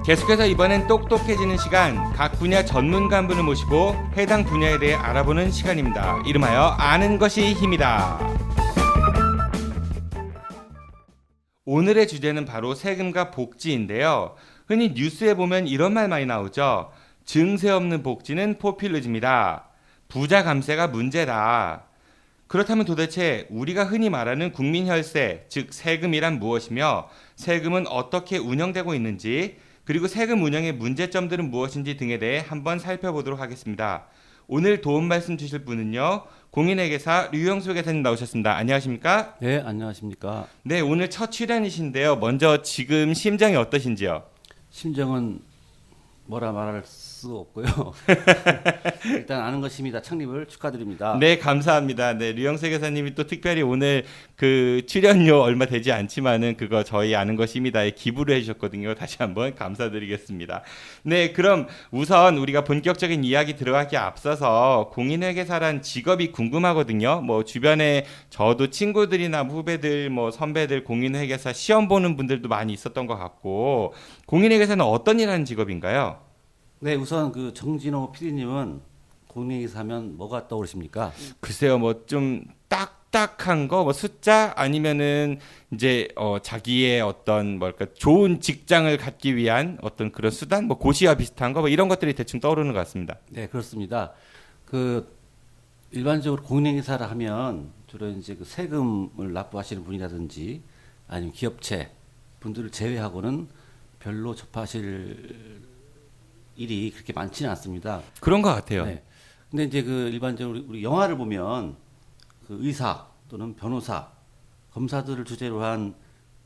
계속해서 이번엔 똑똑해지는 시간, 각 분야 전문가 한 분을 모시고 해당 분야에 대해 알아보는 시간입니다. 이름하여 아는 것이 힘이다. 오늘의 주제는 바로 세금과 복지인데요. 흔히 뉴스에 보면 이런 말 많이 나오죠. 증세 없는 복지는 포퓰리즘이다. 부자 감세가 문제다. 그렇다면 도대체 우리가 흔히 말하는 국민 혈세, 즉 세금이란 무엇이며 세금은 어떻게 운영되고 있는지, 그리고 세금 운영의 문제점들은 무엇인지 등에 대해 한번 살펴보도록 하겠습니다. 오늘 도움 말씀 주실 분은요, 공인회계사 류영수 회계사님 나오셨습니다. 안녕하십니까? 네, 안녕하십니까. 네, 오늘 첫 출연이신데요. 먼저 지금 심정이 어떠신지요? 심정은 뭐라 말할 수 없고요. 일단 아는 것입니다. 창립을 축하드립니다. 네, 감사합니다. 네, 류영수 회계사님이 또 특별히 오늘 그 출연료 얼마 되지 않지만은 그거 저희 아는 것입니다에 기부를 해주셨거든요. 다시 한번 감사드리겠습니다. 네, 그럼 우선 우리가 본격적인 이야기 들어가기 앞서서 공인회계사란 직업이 궁금하거든요. 뭐 주변에 저도 친구들이나 후배들, 뭐 선배들 공인회계사 시험 보는 분들도 많이 있었던 것 같고, 공인회계사는 어떤 일 하는 직업인가요? 네, 우선 그 정진호 PD님은 공인회계사 하면 뭐가 떠오르십니까? 글쎄요, 뭐 좀 딱딱한 거, 뭐 숫자 아니면은 이제 자기의 어떤 뭐랄까 좋은 직장을 갖기 위한 어떤 그런 수단, 뭐 고시와 비슷한 거, 뭐 이런 것들이 대충 떠오르는 것 같습니다. 네, 그렇습니다. 그 일반적으로 공인회계사라 하면 주로 이제 그 세금을 납부하시는 분이라든지 아니면 기업체 분들을 제외하고는 별로 접하실 일이 그렇게 많지는 않습니다. 그런 것 같아요. 네. 근데 이제 그 일반적으로 우리 영화를 보면 그 의사 또는 변호사, 검사들을 주제로 한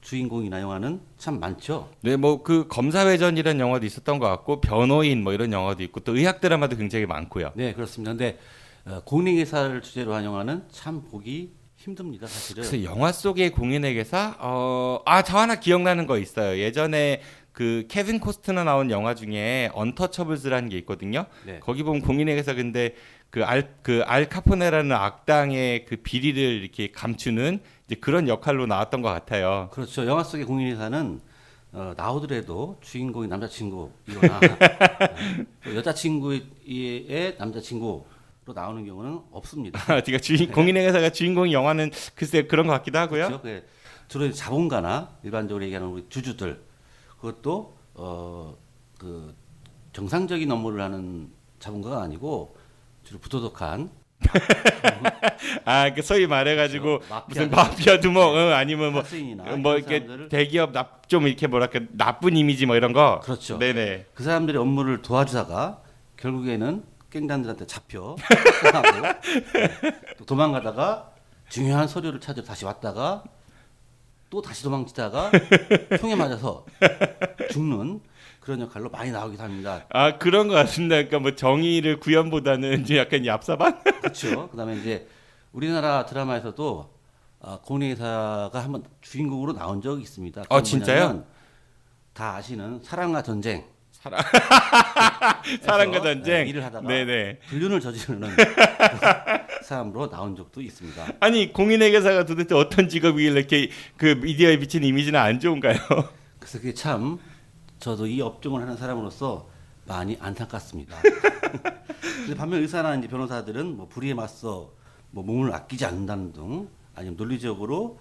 주인공이나 영화는 참 많죠. 네, 뭐 그 검사회전이라는 영화도 있었던 것 같고, 변호인 뭐 이런 영화도 있고, 또 의학 드라마도 굉장히 많고요. 네, 그렇습니다. 근데 공인회계사를 주제로 한 영화는 참 보기 힘듭니다, 사실은. 그래서 영화 속의 공인회계사, 저 하나 기억나는 거 있어요. 예전에 그 케빈 코스트너 나온 영화 중에 언터처블스라는 게 있거든요. 네. 거기 보면 공인회계사 근데 알 카포네라는 악당의 그 비리를 이렇게 감추는 이제 그런 역할로 나왔던 것 같아요. 그렇죠. 영화 속의 공인회사는 나오더라도 주인공이 남자친구이거나 또 여자친구의 남자친구로 나오는 경우는 없습니다. 제가 공인회계사가 주인공인 영화는 글쎄 그런 것 같기도 하고요. 그렇죠. 주로 자본가나 일반적으로 얘기하는 우리 주주들, 그것도 그 정상적인 업무를 하는 자본가가 아니고 주로 부도덕한 그 소위 말해가지고 그렇죠. 무슨 마피아 두목, 아니면 뭐 사스인이나 뭐 이런 이렇게 사람들을- 대기업 좀 이렇게 뭐랄까 나쁜 이미지 뭐 이런 거. 그렇죠. 네네. 그 사람들의 업무를 도와주다가 결국에는 깽단들한테 잡혀 하고 또 도망가다가 중요한 서류를 찾으러 다시 왔다가 또 다시 도망치다가 총에 맞아서 죽는 그런 역할로 많이 나오기도 합니다. 그런 것 같습니다. 그러니까 뭐 정의를 구현보다는 이제 약간 얍삽한? 그렇죠. 그다음에 이제 우리나라 드라마에서도 공인회사가 한번 주인공으로 나온 적이 있습니다. 그건 진짜요? 뭐냐면 다 아시는 사랑과 전쟁. 사랑과 전쟁. 일을 하다가 네네. 불륜을 저지르는 사람으로 나온 적도 있습니다. 아니 공인회계사가 도대체 어떤 직업이길래 이렇게 그 미디어에 비친 이미지는 안 좋은가요? 그래서 그게 참 저도 이 업종을 하는 사람으로서 많이 안타깝습니다. 근데 반면 의사나 이제 변호사들은 뭐 불의에 맞서 뭐 몸을 아끼지 않는다는 등 아니면 논리적으로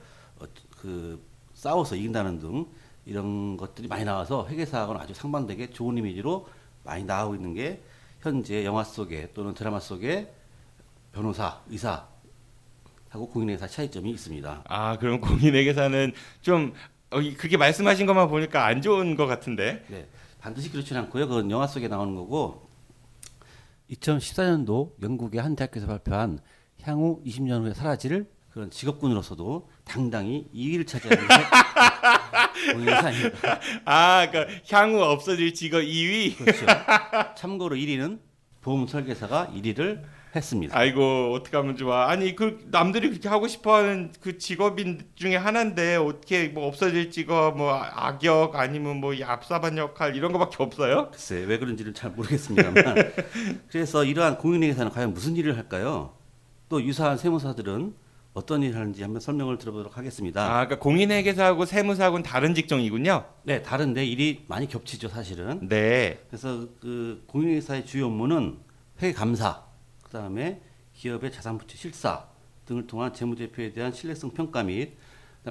그 싸워서 이긴다는 등 이런 것들이 많이 나와서 회계사하고는 아주 상반되게 좋은 이미지로 많이 나오고 있는 게 현재 영화 속에 또는 드라마 속에 변호사, 의사하고 공인회계사 차이점이 있습니다. 그럼 공인회계사는 좀 그게 말씀하신 것만 보니까 안 좋은 것 같은데. 네, 반드시 그렇지는 않고요. 그건 영화 속에 나오는 거고 2014년도 영국의 한 대학교에서 발표한 향후 20년 후에 사라질 그런 직업군으로서도 당당히 2위를 차지하는 게 공인회사입니다. 그러니까 향후 없어질 직업 2위. 그렇죠. 참고로 1위는 보험 설계사가 1위를 했습니다. 아이고 어떡하면 좋아. 아니 그 남들이 그렇게 하고 싶어하는 그 직업인 중에 하나인데 어떻게 뭐 없어질 직업, 뭐 악역 아니면 뭐 얍삽한 역할 이런 거밖에 없어요? 글쎄 왜 그런지는 잘 모르겠습니다만 그래서 이러한 공인회계사는 과연 무슨 일을 할까요? 또 유사한 세무사들은 어떤 일을 하는지 한번 설명을 들어보도록 하겠습니다. 아, 그러니까 공인회계사하고 세무사하고는 다른 직종이군요. 네, 다른데 일이 많이 겹치죠, 사실은. 네. 그래서 그 공인회계사의 주요 업무는 회계 감사, 그다음에 기업의 자산부채 실사 등을 통한 재무제표에 대한 신뢰성 평가 및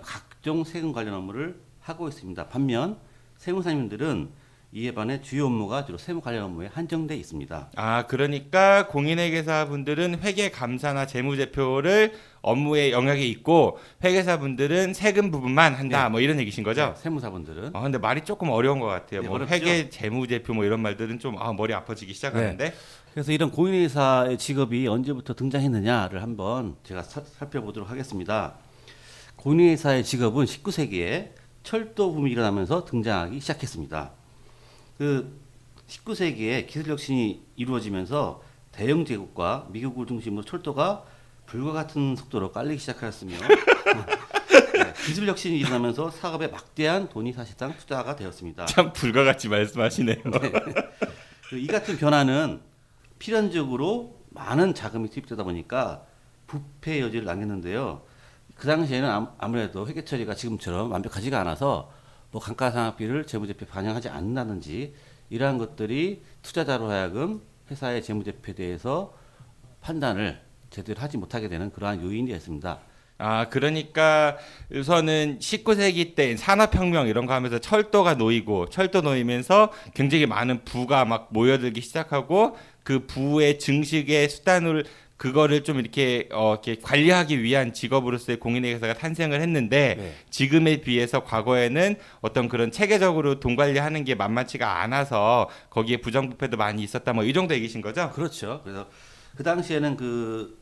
각종 세금 관련 업무를 하고 있습니다. 반면 세무사님들은 이에 반해 주요 업무가 주로 세무 관련 업무에 한정돼 있습니다. 아, 그러니까 공인회계사분들은 회계 감사나 재무제표를 업무의 영역에 있고 회계사분들은 세금 부분만 한다. 네. 뭐 이런 얘기신 거죠? 네, 세무사분들은 근데 말이 조금 어려운 것 같아요. 네, 뭐 어렵죠? 회계 재무제표 뭐 이런 말들은 좀 머리 아파지기 시작하는데. 그래서 이런 공인회계사의 직업이 언제부터 등장했느냐를 한번 제가 살펴보도록 하겠습니다. 공인회계사의 직업은 19세기에 철도 붐이 일어나면서 등장하기 시작했습니다. 그 19세기에 기술 혁신이 이루어지면서 대영 제국과 미국을 중심으로 철도가 불과 같은 속도로 깔리기 시작하였으며 네, 기술 혁신이 일어나면서 사업에 막대한 돈이 사실상 투자가 되었습니다. 참 불가같이 말씀하시네요. 이 같은 변화는 필연적으로 많은 자금이 투입되다 보니까 부패 여지를 남겼는데요. 그 당시에는 아무래도 회계 처리가 지금처럼 완벽하지가 않아서 뭐 감가상각비를 재무제표에 반영하지 않는다든지 이러한 것들이 투자자로 하여금 회사의 재무제표에 대해서 판단을 제대로 하지 못하게 되는 그러한 요인이었습니다. 아, 그러니까 우선은 19세기 때 산업혁명 이런 거 하면서 철도가 놓이고 철도 놓이면서 굉장히 많은 부가 막 모여들기 시작하고 그 부의 증식의 수단을 그거를 좀 이렇게 관리하기 위한 직업으로서의 공인회계사가 탄생을 했는데 네. 지금에 비해서 과거에는 어떤 그런 체계적으로 돈 관리하는 게 만만치가 않아서 거기에 부정부패도 많이 있었다 뭐 이 정도 얘기신 거죠? 그렇죠. 그래서 그 당시에는 그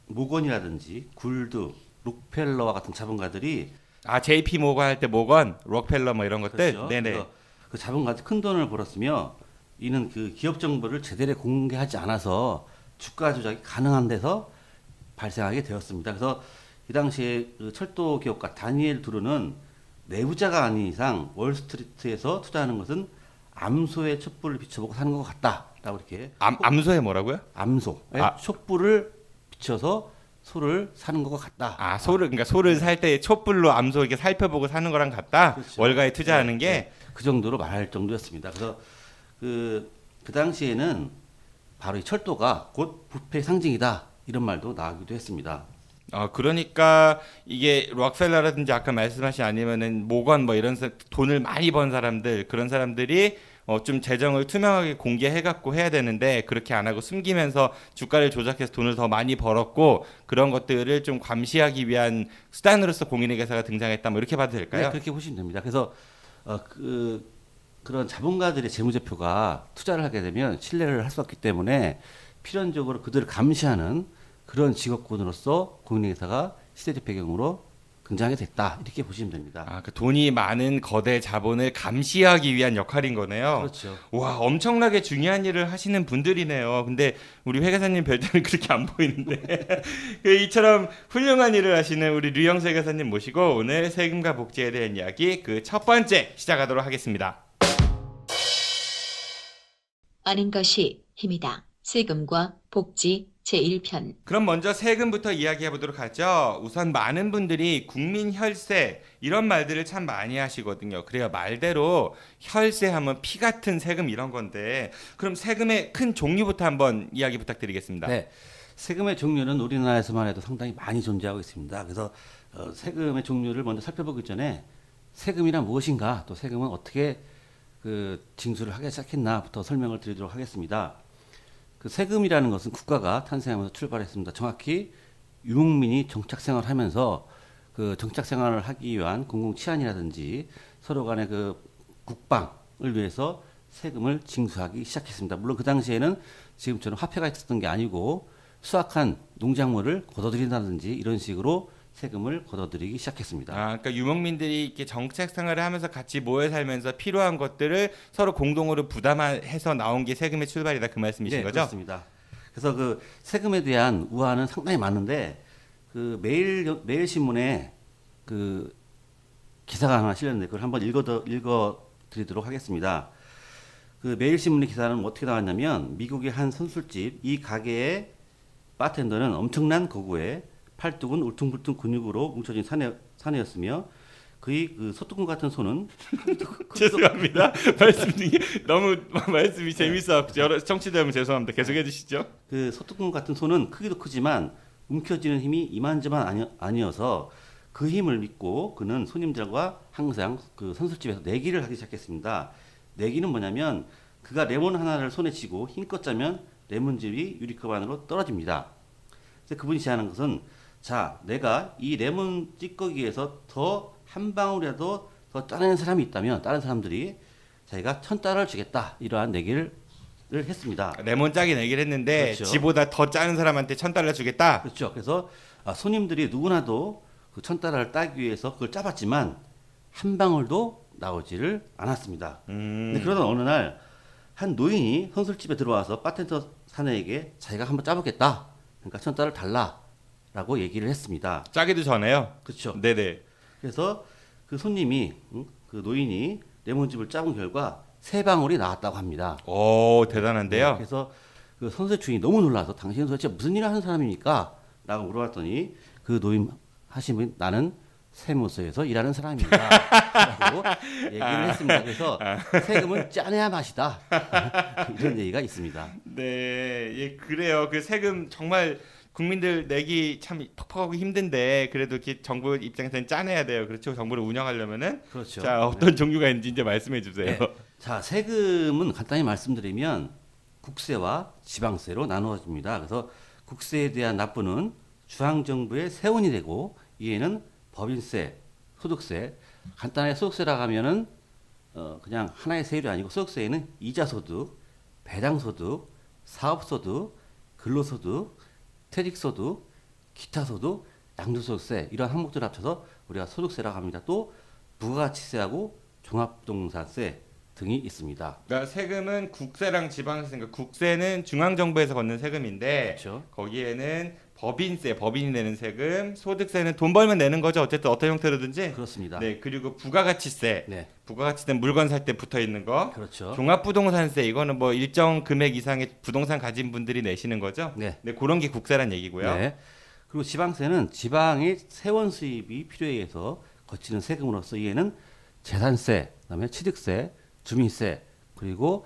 모건이라든지 굴드, 록펠러와 같은 자본가들이 아, JP 모건 할 때 모건, 록펠러 뭐 이런 것들. 그렇죠. 네네. 그래서 그 자본가들 큰 돈을 벌었으며 이는 그 기업 정보를 제대로 공개하지 않아서 주가 조작이 가능한 데서 발생하게 되었습니다. 그래서 이 당시에 그 철도 기업가 다니엘 두루는 내부자가 아닌 이상 월스트리트에서 투자하는 것은 암소의 촛불을 비춰보고 사는 것 같다라고 이렇게 암소에 뭐라고요? 암소의 아. 촛불을 비춰서 소를 사는 것 같다. 아, 그러니까 소를 살 때 촛불로 암소 이렇게 살펴보고 사는 거랑 같다. 그렇죠. 월가에 투자하는 네, 게. 네. 그 정도로 말할 정도였습니다. 그래서 그 당시에는 바로 이 철도가 곧 부패의 상징이다 이런 말도 나오기도 했습니다. 그러니까 이게 록펠러라든지 아까 말씀하신 아니면은 모건 뭐 이런 돈을 많이 번 사람들 그런 사람들이 좀 재정을 투명하게 공개해갖고 해야 되는데 그렇게 안 하고 숨기면서 주가를 조작해서 돈을 더 많이 벌었고 그런 것들을 좀 감시하기 위한 수단으로서 공인회계사가 등장했다 뭐 이렇게 봐도 될까요? 네, 그렇게 보시면 됩니다. 그래서 그런 자본가들의 재무제표가 투자를 하게 되면 신뢰를 할 수 없기 때문에 필연적으로 그들을 감시하는 그런 직업군으로서 공인회계사가 시대적 배경으로 등장하게 됐다 이렇게 보시면 됩니다. 아, 그 돈이 많은 거대 자본을 감시하기 위한 역할인 거네요. 그렇죠. 와, 엄청나게 중요한 일을 하시는 분들이네요. 근데 우리 회계사님 별 때는 그렇게 안 보이는데 이처럼 훌륭한 일을 하시는 우리 류영수 회계사님 모시고 오늘 세금과 복지에 대한 이야기 그 첫 번째 시작하도록 하겠습니다. 아는 것이 힘이다. 세금과 복지 제1편. 그럼 먼저 세금부터 이야기해 보도록 하죠. 우선 많은 분들이 국민 혈세 이런 말들을 참 많이 하시거든요. 그래요. 말대로 혈세 하면 피 같은 세금 이런 건데 그럼 세금의 큰 종류부터 한번 이야기 부탁드리겠습니다. 네, 세금의 종류는 우리나라에서만 해도 상당히 많이 존재하고 있습니다. 그래서 세금의 종류를 먼저 살펴보기 전에 세금이란 무엇인가 또 세금은 어떻게 그 징수를 하기 시작했나부터 설명을 드리도록 하겠습니다. 그 세금이라는 것은 국가가 탄생하면서 출발했습니다. 정확히 유목민이 정착 생활을 하면서 그 정착 생활을 하기 위한 공공 치안이라든지 서로 간의 그 국방을 위해서 세금을 징수하기 시작했습니다. 물론 그 당시에는 지금처럼 화폐가 있었던 게 아니고 수확한 농작물을 걷어들인다든지 이런 식으로 세금을 걷어들이기 시작했습니다. 아, 그러니까 유목민들이 이렇게 정책 생활을 하면서 같이 모여 살면서 필요한 것들을 서로 공동으로 부담해서 나온 게 세금의 출발이다 그 말씀이신 네, 거죠? 그렇습니다. 그래서 그 세금에 대한 우화는 상당히 많은데 그 매일 신문에 그 기사가 하나 실렸는데 그걸 한번 읽어 드리도록 하겠습니다. 그 매일 신문의 기사는 어떻게 나왔냐면 미국의 한 선술집 이 가게의 바텐더는 엄청난 거구에 팔뚝은 울퉁불퉁 근육으로 뭉쳐진 사내였으며 그의 그 소뚜껑 같은 손은 죄송합니다. 너무 말씀이 재밌어. 여러 청취자 여러분 죄송합니다. 계속 해주시죠. 그 소뚜껑 같은 손은 크기도 크지만 움켜쥐는 힘이 이만저만 아니어서 그 힘을 믿고 그는 손님들과 항상 그 선술집에서 내기를 하기 시작했습니다. 내기는 뭐냐면 그가 레몬 하나를 손에 쥐고 힘껏 짜면 레몬즙이 유리컵 안으로 떨어집니다. 그래서 그분이 제안한 것은 자, 내가 이 레몬 찌꺼기에서 더 한 방울이라도 더 짜내는 사람이 있다면 다른 사람들이 자기가 1,000달러를 주겠다 이러한 내기를 했습니다. 레몬 짜기 내기를 했는데 그렇죠. 지보다 더 짜는 사람한테 1,000달러 주겠다. 그렇죠. 그래서 손님들이 누구나도 그 1,000달러를 따기 위해서 그걸 짜봤지만 한 방울도 나오지를 않았습니다. 근데 그러던 어느 날 한 노인이 선술집에 들어와서 바텐더 사내에게 자기가 한번 짜보겠다. 그러니까 1,000달러를 달라라고 얘기를 했습니다. 짜기도 전에요. 그렇죠. 네네. 그래서 그 손님이 그 노인이 레몬즙을 짜본 결과 3방울이 나왔다고 합니다. 오 대단한데요. 그래서 그 선술 주인이 너무 놀라서 당신은 도대체 무슨 일을 하는 사람입니까? 라고 물어봤더니 그 노인 하시면 나는 세무서에서 일하는 사람입니다. 라고 얘기를 했습니다. 그래서 세금은 짜내야 맛이다. 이런 얘기가 있습니다. 네, 예, 그래요. 그 세금 정말 국민들 내기 참 퍽퍽하고 힘든데 그래도 이렇게 정부 입장에서는 짜내야 돼요. 그렇죠. 정부를 운영하려면은. 그렇죠. 자, 어떤 종류가 있는지 이제 말씀해 주세요. 네. 자, 세금은 간단히 말씀드리면 국세와 지방세로 나누어집니다. 그래서 국세에 대한 납부는 중앙정부의 세원이 되고 이에는 법인세, 소득세, 간단하게 소득세라고 하면은 그냥 하나의 세율이 아니고 소득세에는 이자소득, 배당소득, 사업소득, 근로소득, 퇴직소득, 기타소득, 양도소득세 이런 항목들을 합쳐서 우리가 소득세라고 합니다. 또 부가가치세하고 종합부동산세 등이 있습니다. 그러니까 세금은 국세랑 지방세, 그러니까 국세는 중앙 정부에서 걷는 세금인데 그렇죠. 거기에는 법인세, 법인이 내는 세금, 소득세는 돈 벌면 내는 거죠. 어쨌든 어떤 형태로든지. 그렇습니다. 네, 그리고 부가가치세. 네, 부가가치세는 물건 살 때 붙어 있는 거. 그렇죠. 종합부동산세 이거는 뭐 일정 금액 이상의 부동산 가진 분들이 내시는 거죠. 네. 네, 그런 게 국세란 얘기고요. 네. 그리고 지방세는 지방의 세원 수입이 필요에 의해서 거치는 세금으로서 이에는 재산세, 그다음에 취득세, 주민세, 그리고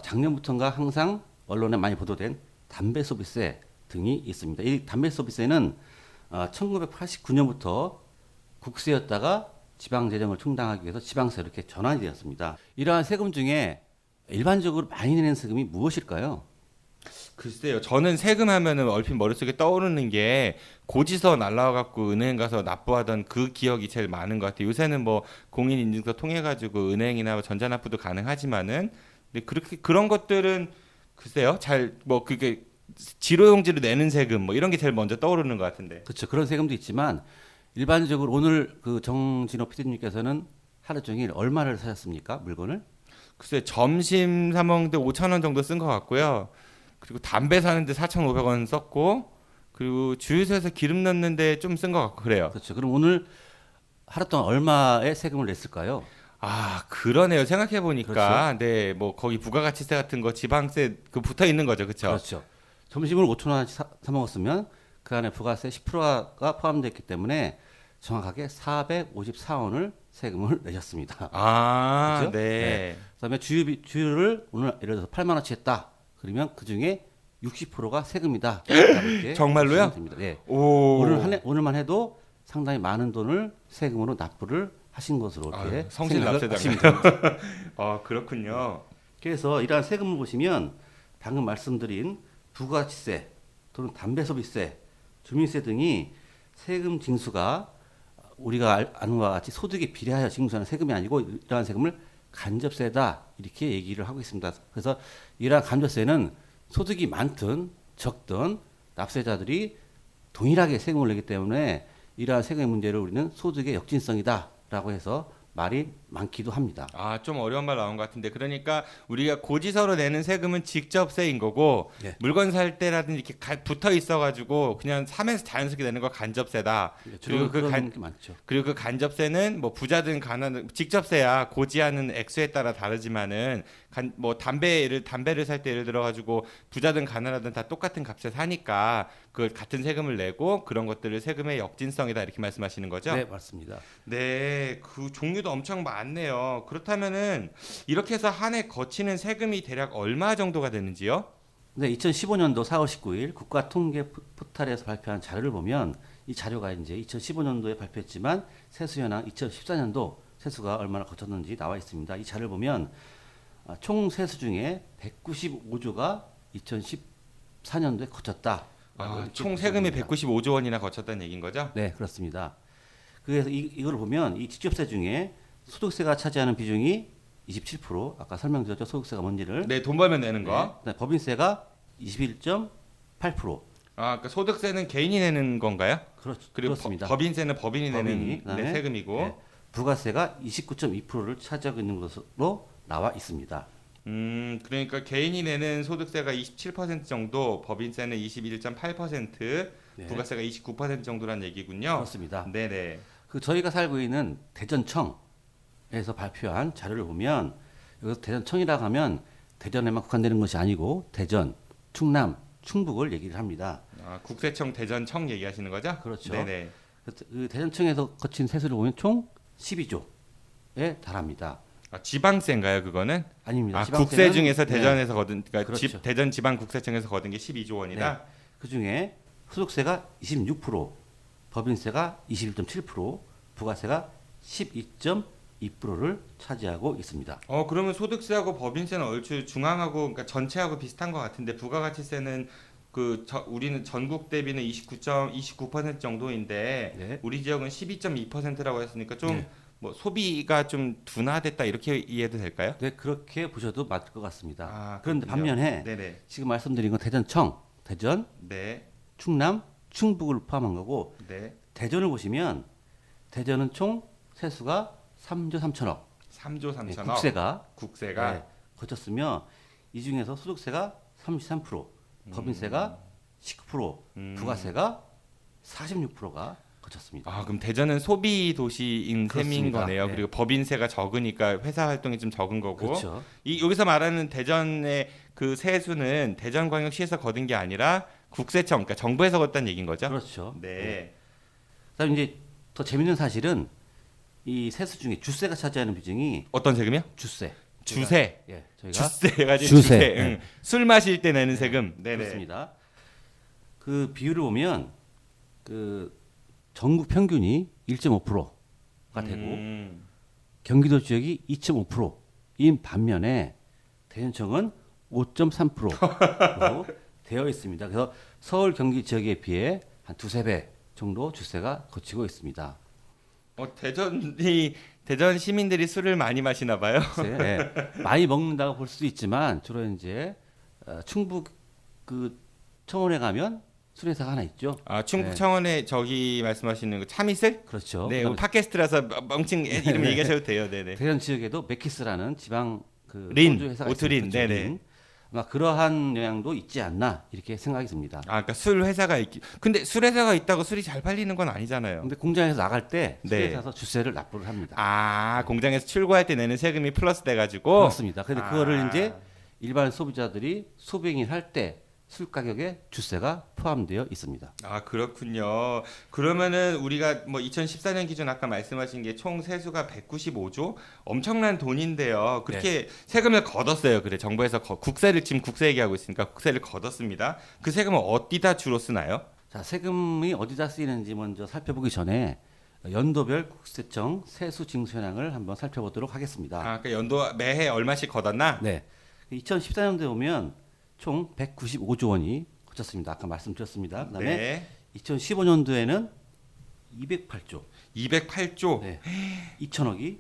작년부터인가 항상 언론에 많이 보도된 담배 소비세 등이 있습니다. 이 담배 소비세는 1989년부터 국세였다가 지방 재정을 충당하기 위해서 지방세로 이렇게 전환이 되었습니다. 이러한 세금 중에 일반적으로 많이 내는 세금이 무엇일까요? 글쎄요. 저는 세금 하면은 얼핏 머릿속에 떠오르는 게 고지서 날라와 갖고 은행 가서 납부하던 그 기억이 제일 많은 것 같아요. 요새는 뭐 공인인증서 통해 가지고 은행이나 뭐 전자납부도 가능하지만은 근데 그렇게 그런 것들은 글쎄요. 잘 뭐 그게 지로용지로 내는 세금 뭐 이런 게 제일 먼저 떠오르는 것 같은데. 그렇죠. 그런 세금도 있지만 일반적으로 오늘 그 정진호 PD님께서는 하루 종일 얼마를 사셨습니까? 물건을? 글쎄 점심 사 먹는데 5,000원 정도 쓴 것 같고요. 그리고 담배 사는데 4,500원 썼고 그리고 주유소에서 기름 넣는데 좀 쓴 것 같고 그래요. 그렇죠. 그럼 오늘 하루 동안 얼마의 세금을 냈을까요? 아 그러네요. 생각해 보니까 그렇죠. 네 뭐 거기 부가가치세 같은 거 지방세 그 붙어 있는 거죠, 그렇죠? 그렇죠. 점심을 5,000원어치 사 먹었으면 그 안에 부가세 10%가 포함됐기 때문에 정확하게 454원을 세금을 내셨습니다. 아 그렇죠? 네. 그다음에 주유를 오늘 예를 들어서 8만 원치 했다. 그러면 그 중에 60%가 세금이다. 이렇게 정말로요? 보시면 됩니다. 네. 오 오늘만 해도 상당히 많은 돈을 세금으로 납부를 하신 것으로 이렇게 아유, 성실 생각을 납세자네. 하시면 됩니다. 아 그렇군요. 그래서 이러한 세금을 보시면 방금 말씀드린 부가가치세 또는 담배소비세, 주민세 등이 세금 징수가 우리가 아는 것과 같이 소득에 비례하여 징수하는 세금이 아니고 이러한 세금을 간접세다 이렇게 얘기를 하고 있습니다. 그래서 이러한 간접세는 소득이 많든 적든 납세자들이 동일하게 세금을 내기 때문에 이러한 세금의 문제를 우리는 소득의 역진성이다라고 해서 말이 많기도 합니다. 아, 좀 어려운 말 나온 것 같은데 그러니까 우리가 고지서로 내는 세금은 직접세인 거고 네. 물건 살 때라든지 이렇게 붙어 있어가지고 그냥 사면서 자연스럽게 내는 거 간접세다. 주로 그리고 그런 게 많죠. 그리고 그 간접세는 뭐 부자든 가난든 직접세야 고지하는 액수에 따라 다르지만은 뭐 담배를 살 때 예를 들어 가지고 부자든 가난하든 다 똑같은 값에 사니까 그 같은 세금을 내고 그런 것들을 세금의 역진성이다 이렇게 말씀하시는 거죠? 네, 맞습니다. 네, 그 종류도 엄청 많네요. 그렇다면은 이렇게 해서 한 해 거치는 세금이 대략 얼마 정도가 되는지요? 네, 2015년도 4월 19일 국가통계 포털에서 발표한 자료를 보면 이 자료가 이제 2015년도에 발표했지만 세수 현황 2014년도 세수가 얼마나 거쳤는지 나와 있습니다. 이 자료를 보면 총 세수 중에 195조가 2014년도에 거쳤다. 총 세금이 195조 원이나 거쳤다는 얘기인 거죠? 네, 그렇습니다. 그래서 이걸 보면 이 직접세 중에 소득세가 차지하는 비중이 27%, 아까 설명드렸죠. 소득세가 뭔지를. 네, 돈 벌면 내는 거. 네, 그다음에 법인세가 21.8%. 그러니까 소득세는 개인이 내는 건가요? 그리고 그렇습니다. 법인세는 법인이 내는 그다음에 세금이고. 네, 부가세가 29.2%를 차지하고 있는 것으로 나와 있습니다. 그러니까 개인이 내는 소득세가 27% 정도, 법인세는 21.8%, 네. 부가세가 29% 정도란 얘기군요. 그렇습니다. 네네. 그 저희가 살고 있는 대전청에서 발표한 자료를 보면 여기서 대전청이라고 하면 대전에만 국한되는 것이 아니고 대전, 충남, 충북을 얘기를 합니다. 국세청 대전청 얘기하시는 거죠? 그렇죠. 네네. 그 대전청에서 거친 세수를 보면 총 12조에 달합니다. 지방세인가요, 그거는? 아닙니다. 국세 지방세는- 중에서 네. 대전에서 거둔, 그러니까 그렇죠. 대전 지방국세청에서 거둔 게 12조 원이다. 네. 그 중에 소득세가 26%, 법인세가 21.7%, 부가세가 12.2%를 차지하고 있습니다. 그러면 소득세하고 법인세는 얼추 중앙하고, 그러니까 전체하고 비슷한 것 같은데, 부가가치세는 우리는 전국 대비는 29% 정도인데, 네. 우리 지역은 12.2%라고 했으니까 좀 네. 뭐 소비가 좀 둔화됐다 이렇게 이해도 될까요? 네, 그렇게 보셔도 맞을 것 같습니다. 그런데 그렇군요. 반면에 네네. 지금 말씀드린 건 대전청, 대전, 네. 충남, 충북을 포함한 거고 네. 대전을 보시면 대전은 총 세수가 3조 3천억. 3조 3천억. 국세가 네. 거쳤으며 이 중에서 소득세가 33%, 법인세가 19%, 부가세가 46%가 거쳤습니다. 그럼 대전은 소비 도시인 셈인 그렇습니다. 거네요. 네. 그리고 법인세가 적으니까 회사 활동이 좀 적은 거고. 그렇죠. 여기서 말하는 대전의 그 세수는 대전광역시에서 거둔 게 아니라 국세청, 그러니까 정부에서 걷다는 얘기인 거죠? 그렇죠. 네. 그다음 이제 더 재밌는 사실은 이 세수 중에 주세가 차지하는 비중이 어떤 세금이요? 주세. 주세. 예, 저희가 주세 해가지고 주세. 주세. 네. 술 마실 때 내는 세금. 네네. 그렇습니다. 그 비율을 보면 그 전국 평균이 1.5%가 되고 경기도 지역이 2.5%인 반면에 대전청은 5.3%로 되어 있습니다. 그래서 서울 경기 지역에 비해 한 두세 배 정도 주세가 거치고 있습니다. 대전 시민들이 술을 많이 마시나 봐요. 네, 많이 먹는다고 볼 수도 있지만 주로 이제 충북 그 청원에 가면 술회사가 하나 있죠. 충북 네. 청원에 저기 말씀하시는 그 참이슬? 그렇죠. 네, 그다음에 팟캐스트라서 멍청 이름 얘기하셔도 돼요. 네네. 대전 지역에도 맥키스라는 지방 그 린, 소주 회사가 오트린, 있습니다. 그렇죠, 네네. 린. 아마 그러한 영향도 있지 않나 이렇게 생각이 듭니다. 그러니까 술 회사가 있기. 근데 술 회사가 있다고 술이 잘 팔리는 건 아니잖아요. 근데 공장에서 나갈 때 네. 술회사에서 주세를 납부를 합니다. 공장에서 출고할 때 내는 세금이 플러스 돼가지고. 그렇습니다. 근데 그거를 이제 일반 소비자들이 소비행위를 할 때 술 가격에 주세가 포함되어 있습니다. 그렇군요. 그러면은 우리가 뭐 2014년 기준 아까 말씀하신 게 총 세수가 195조? 엄청난 돈인데요. 그렇게 세금을 걷었어요. 그래, 정부에서 국세를, 지금 국세 얘기하고 있으니까 국세를 걷었습니다. 그 세금은 어디다 주로 쓰나요? 자, 세금이 어디다 쓰이는지 먼저 살펴보기 전에 연도별 국세청 세수 징수 현황을 한번 살펴보도록 하겠습니다. 그러니까 매해 얼마씩 걷었나? 네. 2014년도에 보면 총 195조 원이 거쳤습니다. 아까 말씀드렸습니다. 그다음에 네. 2015년도에는 208조, 208조. 네, 2천억이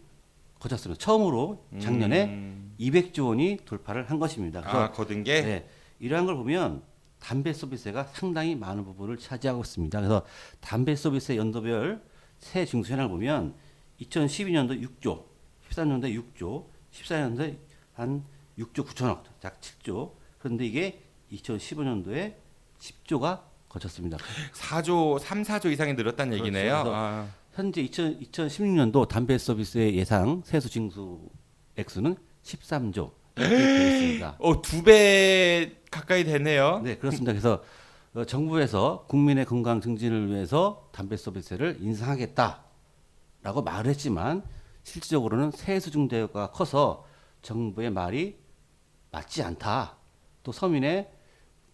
거쳤습니다. 처음으로 작년에 200조 원이 돌파를 한 것입니다. 그래서 거둔 게? 네, 이러한 걸 보면 담배 서비스가 상당히 많은 부분을 차지하고 있습니다. 그래서 담배 서비스 연도별 세 징수 현황을 보면 2012년도 6조, 13년도에 6조, 14년도에 한 6조 9천억, 약 7조. 그런데 이게 2015년도에 10조가 거쳤습니다. 4조 이상이 늘었다는 그렇죠. 얘기네요. 그래서 현재 2016년도 담배 서비스의 예상 세수 징수 액수는 13조 이렇게 되어 있습니다. 2배 가까이 되네요. 네, 그렇습니다. 그래서 정부에서 국민의 건강 증진을 위해서 담배 서비스를 인상하겠다라고 말을 했지만 실질적으로는 세수 증대가 커서 정부의 말이 맞지 않다. 또 서민의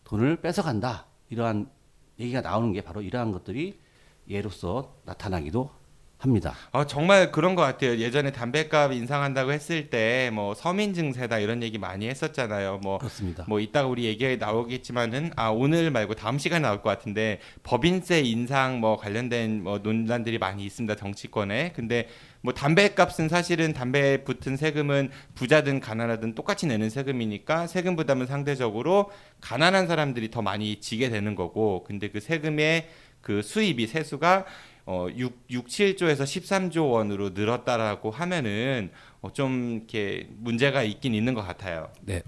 돈을 뺏어간다. 이러한 얘기가 나오는 게 바로 이러한 것들이 예로서 나타나기도 합니다. 정말 그런 것 같아요. 예전에 담배값 인상한다고 했을 때 뭐 서민 증세다 이런 얘기 많이 했었잖아요. 그렇습니다. 뭐 이따가 우리 얘기 나오겠지만은 오늘 말고 다음 시간에 나올 것 같은데 법인세 인상 뭐 관련된 뭐 논란들이 많이 있습니다. 정치권에. 근데 뭐 담배값은 사실은 담배에 붙은 세금은 부자든 가난하든 똑같이 내는 세금이니까 세금 부담은 상대적으로 가난한 사람들이 더 많이 지게 되는 거고, 근데 그 세금의 그 수입이 세수가 7조에서 13조 원으로 늘었다라고 하면은 좀 이렇게 문제가 있긴 있는 것 같아요. 네.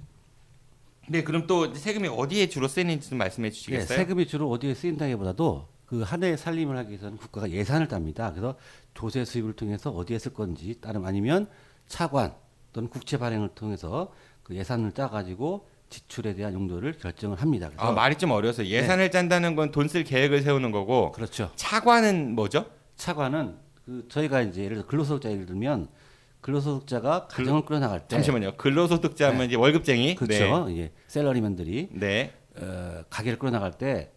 네, 그럼 또 세금이 어디에 주로 쓰이는지 좀 말씀해 네, 주시겠어요? 세금이 주로 어디에 쓰인다기보다도 그 한 해의 살림을 하기 위해서는 국가가 예산을 땁니다. 그래서 조세 수입을 통해서 어디에 쓸 건지 따름 아니면 차관 또는 국채 발행을 통해서 그 예산을 짜가지고 지출에 대한 용도를 결정을 합니다. 그래서 말이 좀 어려서 예산을 짠다는 건 돈 쓸 계획을 세우는 거고, 그렇죠. 차관은 뭐죠? 차관은 그 저희가 이제 예를 들어 근로소득자 예를 들면 근로소득자가 가정을 끌어나갈 때 잠시만요. 근로소득자 하면 이제 월급쟁이. 그렇죠. 예, 샐러리맨들이 네. 가게를 끌어나갈 때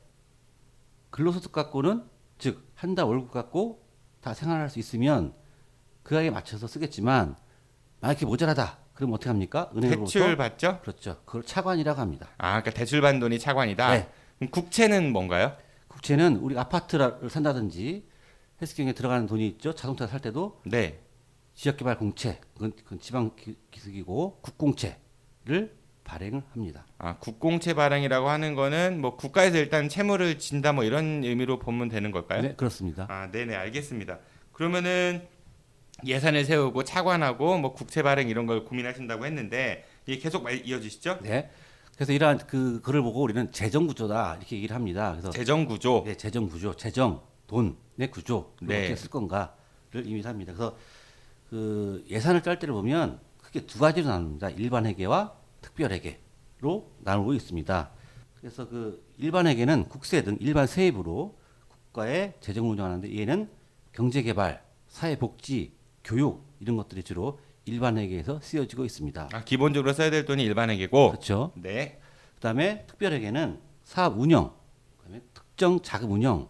근로소득 갖고는 즉 한 달 월급 갖고 다 생활할 수 있으면 그 가격에 맞춰서 쓰겠지만 만약에 모자라다 그러면 어떻게 합니까? 은행으로부터 대출 받죠? 그렇죠. 그걸 차관이라고 합니다. 그러니까 대출 받은 돈이 차관이다. 네. 그럼 국채는 뭔가요? 국채는 우리 아파트를 산다든지 헬스경에 들어가는 돈이 있죠. 자동차 살 때도 네. 지역개발공채, 그건 지방기숙이고 국공채를 발행을 합니다. 국공채 발행이라고 하는 거는 뭐 국가에서 일단 채무를 진다 뭐 이런 의미로 보면 되는 걸까요? 네, 그렇습니다. 네네, 알겠습니다. 그러면은 예산을 세우고 차관하고 뭐 국채 발행 이런 걸 고민하신다고 했는데 이게 계속 이어지시죠? 네. 그래서 이러한 그걸 보고 우리는 재정 구조다 이렇게 얘기를 합니다. 그래서 재정 구조. 네, 재정 구조, 재정, 돈의 구조 네. 어떻게 쓸 건가를 의미합니다. 그래서 그 예산을 짤 때를 보면 크게 두 가지로 나눕니다. 일반 회계와 특별 회계로 나누고 있습니다. 그래서 그 일반 회계는 국세 등 일반 세입으로 국가의 재정을 운영하는데 얘는 경제개발, 사회복지, 교육 이런 것들이 주로 일반 회계에서 쓰여지고 있습니다. 기본적으로 써야 될 돈이 일반 회계고. 그렇죠. 네. 그다음에 특별 회계는 사업 운영, 그다음에 특정 자금 운영,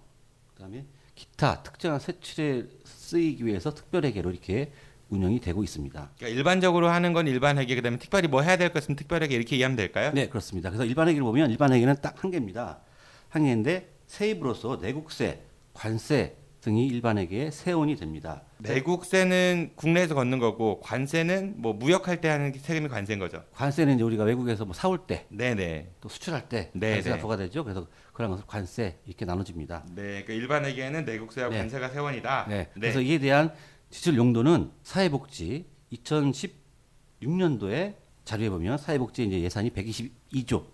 그다음에 기타 특정한 세출에 쓰이기 위해서 특별 회계로 이렇게 운영이 되고 있습니다. 그러니까 일반적으로 하는 건 일반 회계, 그다음에 특별히 뭐 해야 될 것 있으면 특별 회계 이렇게 이해하면 될까요? 네, 그렇습니다. 그래서 일반 회계를 보면 일반 회계는 딱 한 개입니다. 한 개인데 세입으로서 내국세, 관세 등이 일반 회계의 세원이 됩니다. 내국세는 국내에서 걷는 거고 관세는 뭐 무역할 때 하는 세금이 관세인 거죠. 관세는 이제 우리가 외국에서 뭐 사올 때, 네네. 또 수출할 때 네, 관세가 네. 부과되죠. 그래서 그런 것을 관세 이렇게 나눠집니다. 네, 그러니까 일반 회계는 내국세와 네. 관세가 세원이다. 네. 그래서 이에 대한 지출 용도는 사회복지 2016년도에 자료에 보면 사회복지 이제 예산이 122조,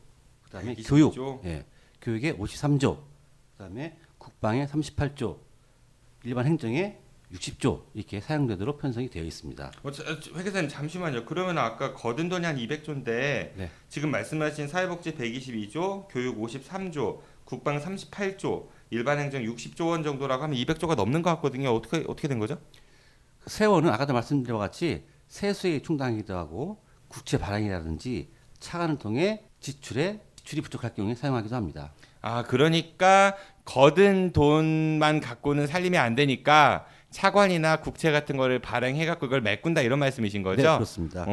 그다음에 122조? 교육, 교육에 53조, 그다음에 국방에 38조, 일반 행정에 60조 이렇게 사용되도록 편성이 되어 있습니다. 회계사님 잠시만요. 그러면 아까 거둔 돈이 한 200조인데 네. 지금 말씀하신 사회복지 122조, 교육 53조, 국방 38조, 일반 행정 60조 원 정도라고 하면 200조가 넘는 것 같거든요. 어떻게 된 거죠? 세원은 아까도 말씀드린 것 같이 세수에 충당하기도 하고 국채 발행이라든지 차관을 통해 지출이 부족할 경우에 사용하기도 합니다. 그러니까 거둔 돈만 갖고는 살림이 안 되니까 차관이나 국채 같은 거를 발행해갖고 그걸 메꾼다 이런 말씀이신 거죠? 네, 그렇습니다.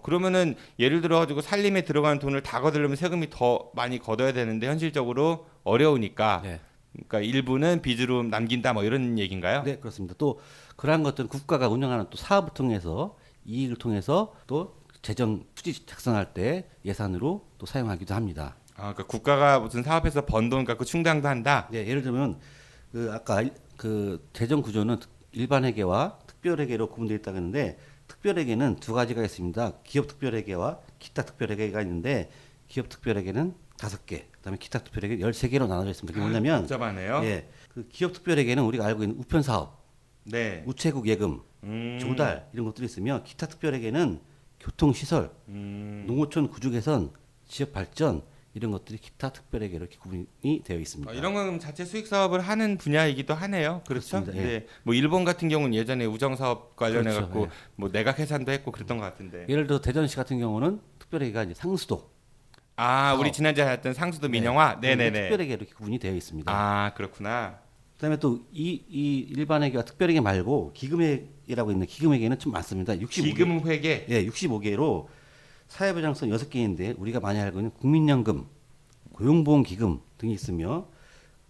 그러면은 예를 들어가지고 살림에 들어가는 돈을 다 거두려면 세금이 더 많이 걷어야 되는데 현실적으로 어려우니까 네. 그러니까 일부는 빚으로 남긴다 뭐 이런 얘기인가요? 네, 그렇습니다. 또 그러한 것들은 국가가 운영하는 또 사업을 통해서 이익을 통해서 또 재정 투지 작성할 때 예산으로 또 사용하기도 합니다. 그러니까 국가가 무슨 사업에서 번 돈 갖고 충당도 한다. 네, 예를 들면 그 아까 그 재정 구조는 일반 회계와 특별 회계로 구분되어 있다고 했는데 특별 회계는 두 가지가 있습니다. 기업 특별 회계와 기타 특별 회계가 있는데 기업 특별 회계는 5개, 그다음에 기타 특별 회계 13개로 나눠져 있습니다. 그게 뭐냐면 복잡하네요. 그 기업 특별 회계는 우리가 알고 있는 우편 사업, 네. 우체국 예금, 조달 이런 것들이 있으며 기타 특별 회계는 교통 시설, 농어촌 구축 개선, 지역 발전 이런 것들이 기타 특별회계 이렇게 구분이 되어 있습니다. 이런 건 그럼 자체 수익 사업을 하는 분야이기도 하네요. 그렇죠? 그렇습니다. 예. 네. 뭐 일본 같은 경우는 예전에 우정 사업 관련해 그렇죠. 갖고 예. 뭐 내각 해산도 했고 그랬던 것 같은데. 예를 들어 대전시 같은 경우는 특별회계가 이제 상수도, 아, 우리 사업. 지난주에 했던 상수도 민영화. 네, 네, 네. 특별회계 이렇게 구분이 되어 있습니다. 아, 그렇구나. 그다음에 또 이 일반회계와 특별회계 말고 기금회계라고 있는 기금회계는 좀 많습니다. 65개. 기금 회계. 예, 65개로 사회보장성 6개인데 우리가 많이 알고 있는 국민연금, 고용보험기금 등이 있으며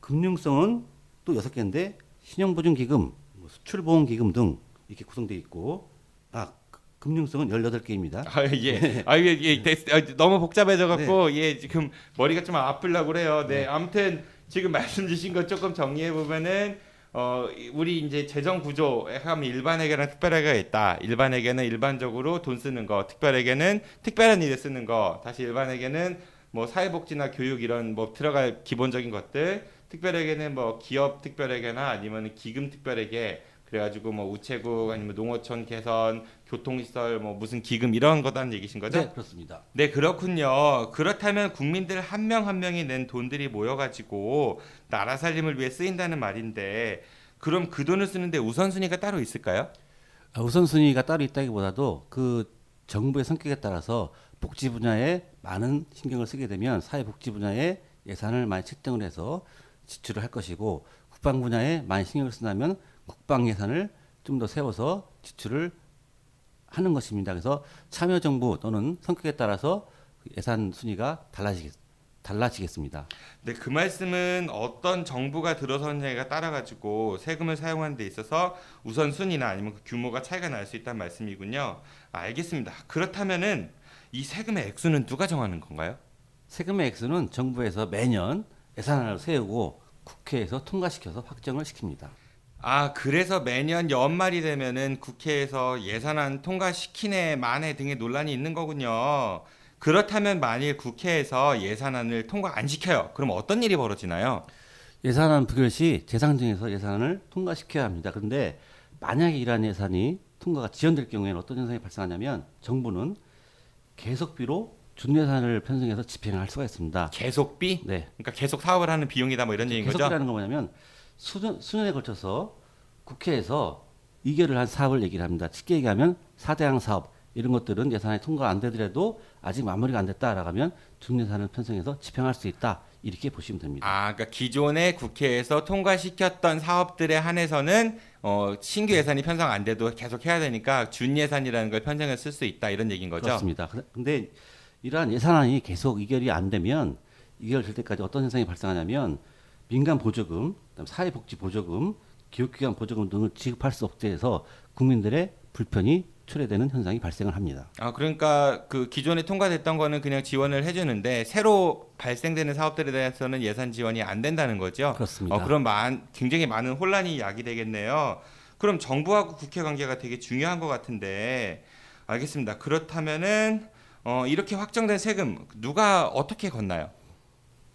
금융성은 또 6개인데 신용보증기금, 수출보험기금 등 이렇게 구성되어 있고 금융성은 18개입니다. 아, 예. 아, 너무 복잡해져 갖고 예, 지금 머리가 좀 아플라고 그래요. 네. 아무튼 지금 말씀 주신 거 조금 정리해 보면은 우리 이제 재정 구조에 하면 일반회계랑 특별회계가 있다. 일반회계는 일반적으로 돈 쓰는 거, 특별회계는 특별한 일에 쓰는 거. 다시 일반회계는 뭐 사회복지나 교육 이런 뭐 들어갈 기본적인 것들. 특별회계는 뭐 기업 특별회계나 아니면 기금 특별회계. 그래가지고 뭐 우체국 아니면 농어촌 개선, 교통시설 뭐 무슨 기금 이런 거다는 얘기신 거죠? 네, 그렇습니다. 네, 그렇군요. 그렇다면 국민들 한 명 한 명이 낸 돈들이 모여가지고 나라 살림을 위해 쓰인다는 말인데 그럼 그 돈을 쓰는데 우선순위가 따로 있을까요? 우선순위가 따로 있다기보다도 그 정부의 성격에 따라서 복지 분야에 많은 신경을 쓰게 되면 사회복지 분야에 예산을 많이 책정을 해서 지출을 할 것이고 국방 분야에 많이 신경을 쓴다면 국방 예산을 좀 더 세워서 지출을 하는 것입니다. 그래서 참여정부 또는 성격에 따라서 예산 순위가 달라지겠습니다. 네, 그 말씀은 어떤 정부가 들어서느냐에 따라가지고 세금을 사용하는 데 있어서 우선순위나 아니면 그 규모가 차이가 날 수 있다는 말씀이군요. 알겠습니다. 그렇다면은 이 세금의 액수는 누가 정하는 건가요? 세금의 액수는 정부에서 매년 예산안을 세우고 국회에서 통과시켜서 확정을 시킵니다. 아, 그래서 매년 연말이 되면은 국회에서 예산안 통과시키네 마네 등의 논란이 있는 거군요. 그렇다면 만일 국회에서 예산안을 통과 안 시켜요. 그럼 어떤 일이 벌어지나요? 예산안 부결 시 재상정에서 예산안을 통과시켜야 합니다. 그런데 만약에 이러한 예산이 통과가 지연될 경우에는 어떤 현상이 발생하냐면 정부는 계속비로 준예산을 편성해서 집행할 수가 있습니다. 계속비? 네. 그러니까 계속 사업을 하는 비용이다 뭐 이런 얘기인 거죠? 계속비라는 건 뭐냐면 수년에 걸쳐서 국회에서 의결을 한 사업을 얘기를 합니다. 쉽게 얘기하면 4대양 사업 이런 것들은 예산이 통과 안 되더라도 아직 마무리가 안 됐다라고 하면 준예산을 편성해서 집행할 수 있다. 이렇게 보시면 됩니다. 아, 그러니까 기존에 국회에서 통과시켰던 사업들에 한해서는 신규 예산이 편성 안 돼도 계속 해야 되니까 준예산이라는 걸 편성해 쓸 수 있다 이런 얘기인 거죠? 그렇습니다. 근데 이러한 예산안이 계속 의결이 안 되면 의결될 때까지 어떤 현상이 발생하냐면 민간 보조금, 그다음 사회복지 보조금, 교육기관 보조금 등을 지급할 수 없게 해서 국민들의 불편이 초래되는 현상이 발생을 합니다. 아, 그러니까 그 기존에 통과됐던 거는 그냥 지원을 해주는데 새로 발생되는 사업들에 대해서는 예산 지원이 안 된다는 거죠? 그렇습니다. 그럼 굉장히 많은 혼란이 야기되겠네요. 그럼 정부하고 국회 관계가 되게 중요한 것 같은데 알겠습니다. 그렇다면은 이렇게 확정된 세금 누가 어떻게 걷나요?